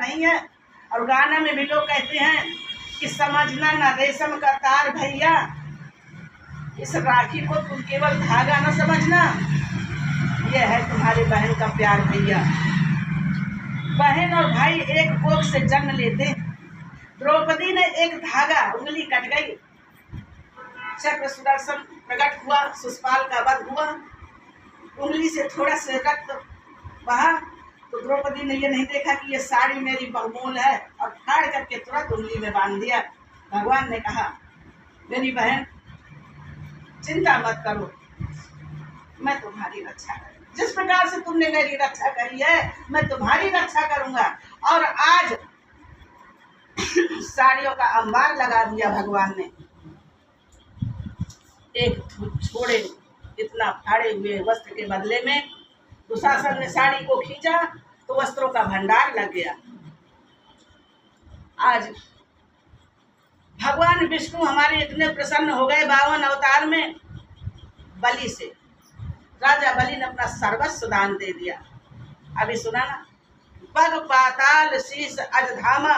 नहीं है। और गाना में भी लोग कहते हैं कि समझना न रेशम का तार भैया, इस राखी को तुम केवल धागा न समझना, यह है तुम्हारे बहन का प्यार भैया। बहन और भाई एक कोख से जन्म लेते। द्रौपदी ने एक धागा, उंगली कट गई, चक्र सुदर्शन प्रकट हुआ, शिशुपाल का वध हुआ, उंगली से थोड़ा से रक्त बहा, तो द्रौपदी ने ये नहीं देखा कि ये साड़ी मेरी बहुमूल है, और फाड़ करके तुरंत उंगली में बांध दिया। भगवान ने कहा मेरी बहन चिंता मत करो, मैं तुम्हारी रक्षा करूंगा। जिस प्रकार से तुमने मेरी रक्षा करी है मैं तुम्हारी रक्षा करूंगा। और आज साड़ियों का अंबार लगा दिया भगवान ने। एक छोड़े इतना फाड़े हुए वस्त्र के बदले में दुशासन ने साड़ी को खींचा तो वस्त्रों का भंडार लग गया। आज भगवान विष्णु हमारे इतने प्रसन्न हो गए 52 अवतार में बलि से। राजा बलि ने अपना सर्वस्व दान दे दिया। अभी सुना ना, पग पाताल शीश अजधामा।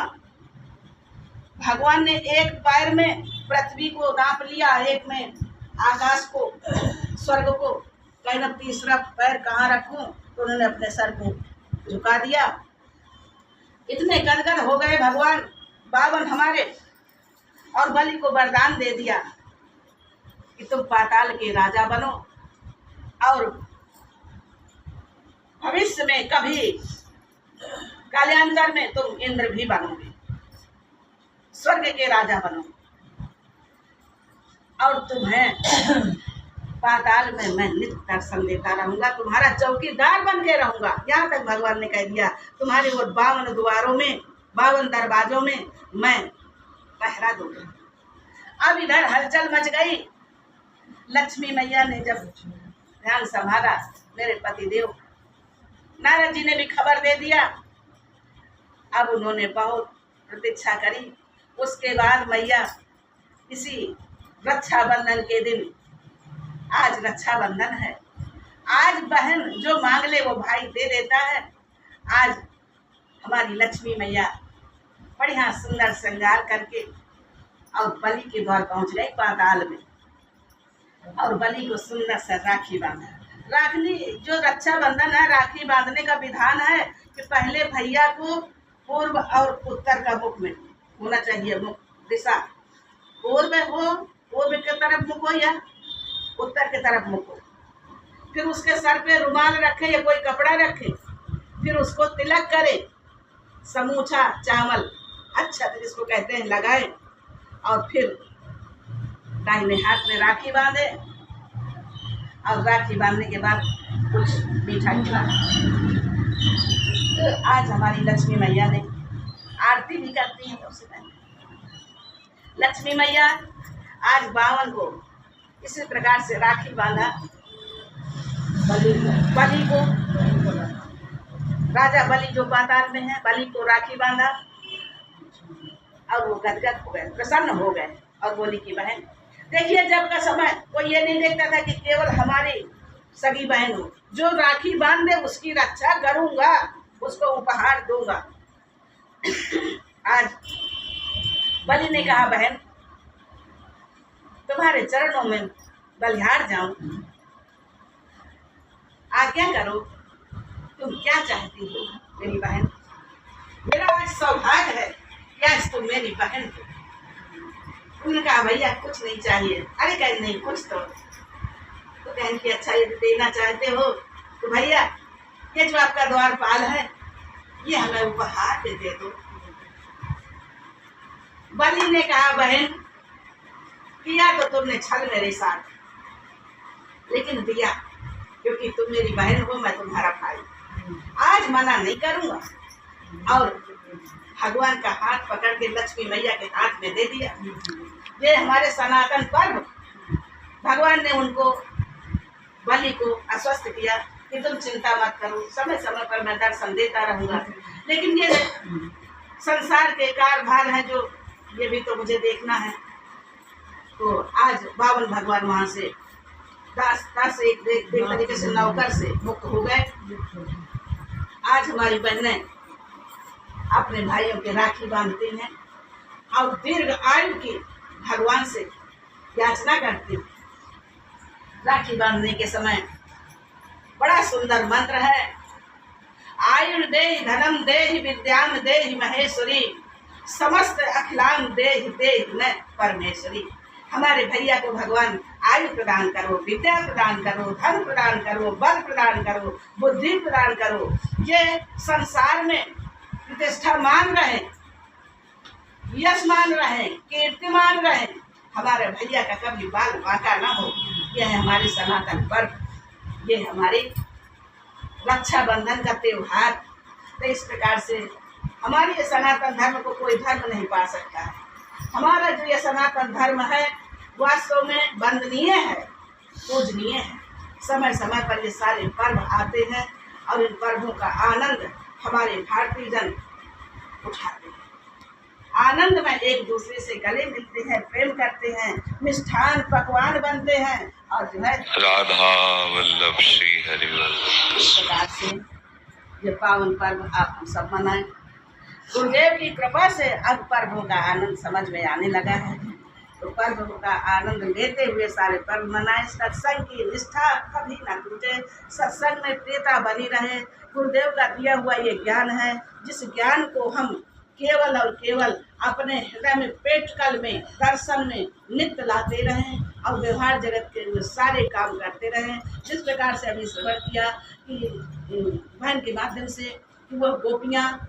भगवान ने एक पैर में पृथ्वी को नाप लिया, एक में आकाश को, स्वर्ग को। कहना तीसरा पैर कहाँ रखूं, तो उन्होंने अपने सर को झुका दिया। इतने गदगद हो गए भगवान 52 हमारे, और बलि को वरदान दे दिया कि तुम पाताल के राजा बनो, और भविष्य में कभी कालांतर में तुम इंद्र भी बनोगे, स्वर्ग के राजा बनो, और तुम्हें पाताल में मैं नित्य दर्शन देता रहूंगा, तुम्हारा चौकीदार बन के रहूंगा। यहाँ तक भगवान ने कह दिया। तुम्हारे वो 52 द्वारों में, 52 दरवाजों में मैं पहरा दूंगा। अब इधर हलचल मच गई। लक्ष्मी मैया ने जब ध्यान संभाला, मेरे पति देव नारद जी ने भी खबर दे दिया। अब उन्होंने बहुत प्रतीक्षा करी। उसके बाद मैया इसी रक्षाबंधन के दिन, आज रक्षाबंधन है, आज बहन जो मांग ले वो भाई दे देता है। आज हमारी लक्ष्मी मैया बढ़िया सुंदर श्रृंगार करके और बलि के द्वार पहुंच गई पाताल में, और बलि को सुंदर सा राखी बांधा। राखी जो रक्षाबंधन है, राखी बांधने का विधान है कि पहले भैया को पूर्व और उत्तर का मुख में होना चाहिए, मुख दिशा पूर्व हो, पूर्व की तरफ मुख हो या उत्तर की तरफ मुख हो। फिर उसके सर पे रुमाल रखे या कोई कपड़ा रखे, फिर उसको तिलक करे, समूचा चावल अच्छा जिसको कहते हैं लगाए, और फिर दाहिने हाथ में राखी बांधे, और राखी बांधने के बाद कुछ मीठा खिला। तो आज हमारी लक्ष्मी मैया ने आरती भी करती है। उससे पहले लक्ष्मी मैया आज 52 को इसी प्रकार से राखी बांधा। बलि को, राजा बलि जो पाताल में है, बलि को राखी बांधा, और वो गदगद हो गए, प्रसन्न हो गए, और बोली कि बहन देखिए, जब का समय कोई ये नहीं देखता था कि केवल हमारी सगी बहन हो, जो राखी बांध दे उसकी रक्षा करूंगा, उसको उपहार दूंगा। आज बलि ने कहा बहन तुम्हारे चरणों में बलिहार जाऊं, आज्ञा करो, तुम क्या चाहती हो मेरी बहन। मेरा आज सौभाग्य है कि आज तुम मेरी बहन हो। उन्होंने कहा भैया कुछ नहीं चाहिए। अरे कहीं नहीं कुछ तो कहें कि अच्छा यदि देना चाहते हो तो भैया ये जो आपका द्वारपाल है ये हमें उपहार दे दो। बलि ने कहा बहन किया तो तुमने छल मेरे साथ, लेकिन दिया क्योंकि तुम मेरी बहन हो, मैं तुम्हारा भाई, आज मना नहीं करूंगा। और भगवान का हाथ पकड़ के लक्ष्मी मैया के हाथ में दे दिया। ये हमारे सनातन पर्व, भगवान ने उनको बलि को आश्वस्त किया कि तुम चिंता मत करो, समय समय पर मैं दर्शन देता रहूंगा। लेकिन ये संसार के कारभार हैं जो ये भी तो मुझे देखना है। तो आज 52 भगवान वहां से दास एक तरीके से नौकर से मुक्त हो गए। आज हमारी बहनें अपने भाइयों के राखी बांधती हैं और दीर्घ आयु की भगवान से याचना करती हैं। राखी बांधने के समय बड़ा सुंदर मंत्र है, आयुर् देहि धनम देहि विद्याम देहि महेश्वरी, समस्त अखिलाम देहि देहि न परमेश्वरी। हमारे भैया को भगवान आयु प्रदान करो, विद्या प्रदान करो, धन प्रदान करो, बल प्रदान करो, बुद्धि प्रदान करो, ये संसार में प्रतिष्ठामान रहे, यशमान रहे, कीर्तिमान रहे, हमारे भैया का कभी बाल बांका ना हो। यह है हमारी सनातन पर्व, ये हमारी रक्षाबंधन का त्योहार। तो इस प्रकार से हमारे ये सनातन धर्म को कोई धर्म नहीं पा सकता है। हमारा जो ये सनातन धर्म है वास्तव में वंदनीय है, पूजनीय है। समय समय पर ये सारे पर्व आते हैं और इन पर्वों का आनंद हमारे भारतीय जन उठाते हैं। आनंद में एक दूसरे से गले मिलते हैं, प्रेम करते हैं, मिष्ठान पकवान बनते हैं और जो है राधा वल्लभ श्री हरिवल्लभ। इस प्रकार से ये पावन पर्व आप हम सब मनाएं। गुरुदेव की कृपा से अब पर्वों का आनंद समझ में आने लगा है, तो पर्वों का आनंद लेते हुए सारे पर्व मनाएं। सत्संग की निष्ठा कभी ना टूटे, सत्संग में प्रियता बनी रहे। गुरुदेव का दिया हुआ ये ज्ञान है, जिस ज्ञान को हम केवल और केवल अपने हृदय में, पेटकल में, दर्शन में नित्य लाते रहें और व्यवहार जगत के सारे काम करते रहें। जिस प्रकार से अभी श्रवण किया कि बहन के माध्यम से कि वह गोपियाँ